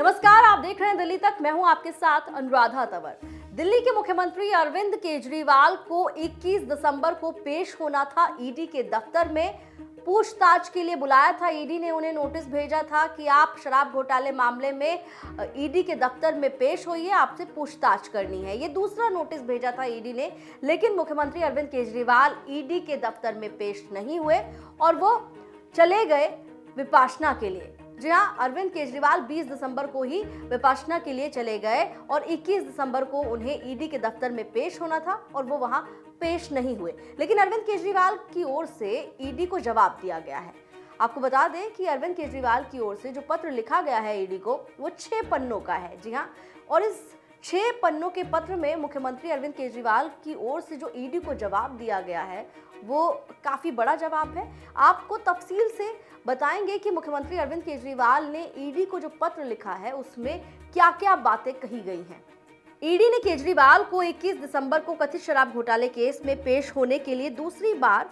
नमस्कार, आप देख रहे हैं दिल्ली तक। मैं हूं आपके साथ अनुराधा तंवर। दिल्ली के मुख्यमंत्री अरविंद केजरीवाल को 21 दिसंबर को पेश होना था ईडी के दफ्तर में। पूछताछ के लिए बुलाया था ईडी ने, उन्हें नोटिस भेजा था कि आप शराब घोटाले मामले में ईडी के दफ्तर में पेश होइए, आपसे पूछताछ करनी है। ये दूसरा नोटिस भेजा था ईडी ने, लेकिन मुख्यमंत्री अरविंद केजरीवाल ईडी के दफ्तर में पेश नहीं हुए और वो चले गए विपाशना के लिए। जी हां, अरविंद केजरीवाल 20 दिसंबर को ही विपाशना के लिए चले गए और 21 दिसंबर को उन्हें ईडी के दफ्तर में पेश होना था और वो वहां पेश नहीं हुए। लेकिन अरविंद केजरीवाल की ओर से ईडी को जवाब दिया गया है। आपको बता दें कि अरविंद केजरीवाल की ओर से जो पत्र लिखा गया है ईडी को, वो 6 पन्नों का है। जी हाँ, और इस 6 पन्नों के पत्र में मुख्यमंत्री अरविंद केजरीवाल की ओर से जो ईडी को जवाब दिया गया है, वो काफी बड़ा जवाब है। आपको तफसील से बताएंगे कि मुख्यमंत्री अरविंद केजरीवाल ने ईडी को जो पत्र लिखा है उसमें क्या-क्या बातें कही गई हैं। ईडी ने केजरीवाल को 21 दिसंबर को कथित शराब घोटाले केस में पेश होने के लिए दूसरी बार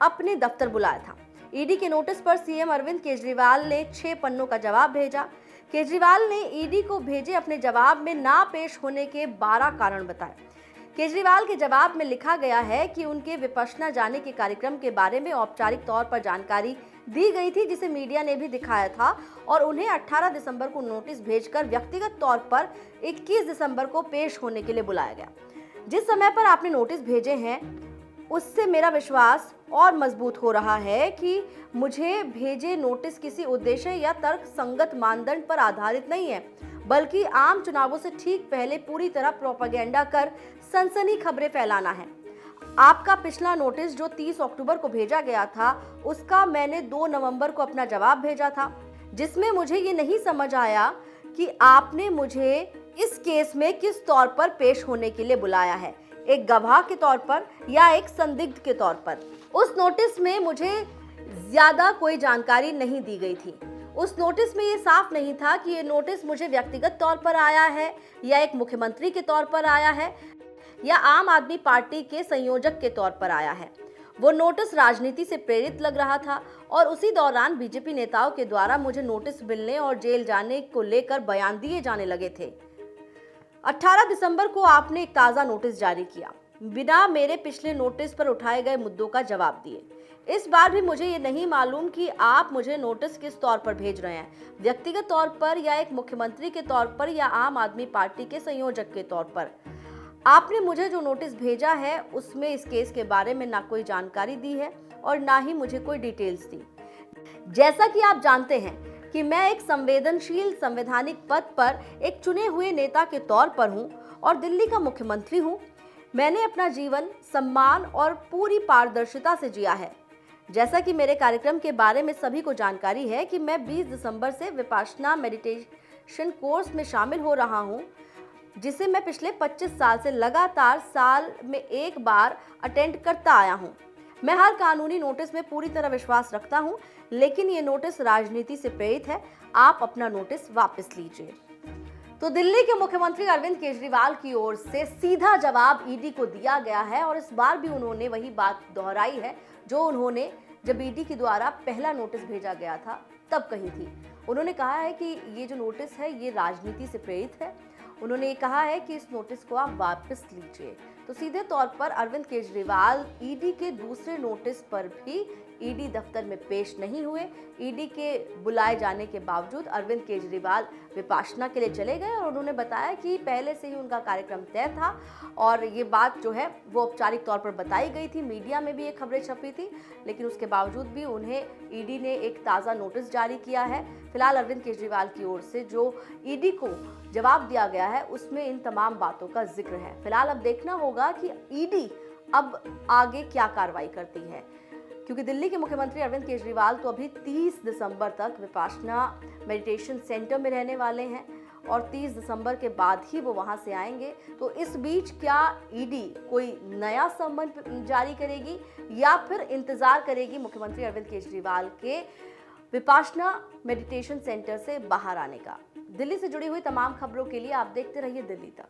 अपने दफ्तर बुलाया था। ईडी के नोटिस पर सीएम अरविंद केजरीवाल ने 6 पन्नों का जवाब भेजा। केजरीवाल ने ईडी को भेजे अपने जवाब में ना पेश होने के 12 कारण बताए। केजरीवाल के जवाब में लिखा गया है कि उनके विपश्यना जाने के कार्यक्रम के बारे में औपचारिक तौर पर जानकारी दी गई थी, जिसे मीडिया ने भी दिखाया था, और उन्हें 18 दिसंबर को नोटिस भेजकर व्यक्तिगत तौर पर 21 दिसंबर को पेश होने के लिए बुलाया गया। जिस समय पर आपने नोटिस भेजे हैं उससे मेरा विश्वास और मजबूत हो रहा है कि मुझे भेजे नोटिस किसी उद्देश्य या तर्क संगत मानदंड पर आधारित नहीं है, बल्कि आम चुनावों से ठीक पहले पूरी तरह प्रोपेगेंडा कर सनसनी खबरें फैलाना है। आपका पिछला नोटिस जो 30 अक्टूबर को भेजा गया था, उसका मैंने 2 नवंबर को अपना जवाब भेजा था, जिसमें मुझे ये नहीं समझ आया कि आपने मुझे इस केस में किस तौर पर पेश होने के लिए बुलाया है, एक गवाह के तौर पर या एक संदिग्ध के तौर पर। उस नोटिस में मुझे ज्यादा कोई जानकारी नहीं दी गई थी। उस नोटिस में ये साफ नहीं था कि ये नोटिस मुझे व्यक्तिगत तौर पर आया है या एक मुख्यमंत्री के तौर पर आया है या आम आदमी पार्टी के संयोजक के तौर पर आया है। वो नोटिस राजनीति से प्रेरित लग रहा था और उसी दौरान बीजेपी नेताओं के द्वारा मुझे नोटिस मिलने और जेल जाने को लेकर बयान दिए जाने लगे थे। 18 दिसंबर को आपने एक ताज़ा नोटिस जारी किया, बिना मेरे पिछले नोटिस पर उठाए गए मुद्दों का जवाब दिए। इस बार भी मुझे ये नहीं मालूम कि आप मुझे नोटिस किस तौर पर भेज रहे हैं, व्यक्तिगत तौर पर या एक मुख्यमंत्री के तौर पर या आम आदमी पार्टी के संयोजक के तौर पर। आपने मुझे जो नोटिस भेजा है उसमें इस केस के बारे में ना कोई जानकारी दी है और ना ही मुझे कोई डिटेल्स दी। जैसा कि आप जानते हैं कि मैं एक संवेदनशील संवैधानिक पद पर एक चुने हुए नेता के तौर पर हूं और दिल्ली का मुख्यमंत्री हूं। मैंने अपना जीवन सम्मान और पूरी पारदर्शिता से जिया है। जैसा कि मेरे कार्यक्रम के बारे में सभी को जानकारी है कि मैं 20 दिसंबर से विपाशना मेडिटेशन कोर्स में शामिल हो रहा हूं, जिसे मैं पिछले 25 साल से लगातार साल में एक बार अटेंड करता आया हूं। मैं हर कानूनी नोटिस में पूरी तरह विश्वास रखता हूं, लेकिन ये नोटिस राजनीति से प्रेरित है। आप अपना नोटिस वापस लीजिए। तो दिल्ली के मुख्यमंत्री अरविंद केजरीवाल की ओर से सीधा जवाब ईडी को दिया गया है और इस बार भी उन्होंने वही बात दोहराई है जो उन्होंने जब ईडी के द्वारा पहला नोटिस भेजा गया था तब कही थी। उन्होंने कहा है कि ये जो नोटिस है ये राजनीति से प्रेरित है। उन्होंने ये कहा है कि इस नोटिस को आप वापस लीजिए। तो सीधे तौर पर अरविंद केजरीवाल ईडी के दूसरे नोटिस पर भी ईडी दफ्तर में पेश नहीं हुए। ईडी के बुलाए जाने के बावजूद अरविंद केजरीवाल विपाशना के लिए चले गए और उन्होंने बताया कि पहले से ही उनका कार्यक्रम तय था और ये बात जो है वो औपचारिक तौर पर बताई गई थी, मीडिया में भी ये खबरें छपी थी, लेकिन उसके बावजूद भी उन्हें ईडी ने एक ताज़ा नोटिस जारी किया है। फिलहाल अरविंद केजरीवाल की ओर से जो ईडी को जवाब दिया गया है उसमें इन तमाम बातों का जिक्र है। फिलहाल अब देखना होगा कि ईडी अब आगे क्या कार्रवाई करती है, क्योंकि दिल्ली के मुख्यमंत्री अरविंद केजरीवाल तो अभी 30 दिसंबर तक विपाशना मेडिटेशन सेंटर में रहने वाले हैं और 30 दिसंबर के बाद ही वो वहां से आएंगे। तो इस बीच क्या ईडी कोई नया समन जारी करेगी या फिर इंतजार करेगी मुख्यमंत्री अरविंद केजरीवाल के विपाशना मेडिटेशन सेंटर से बाहर आने का? दिल्ली से जुड़ी हुई तमाम खबरों के लिए आप देखते रहिए दिल्ली तक।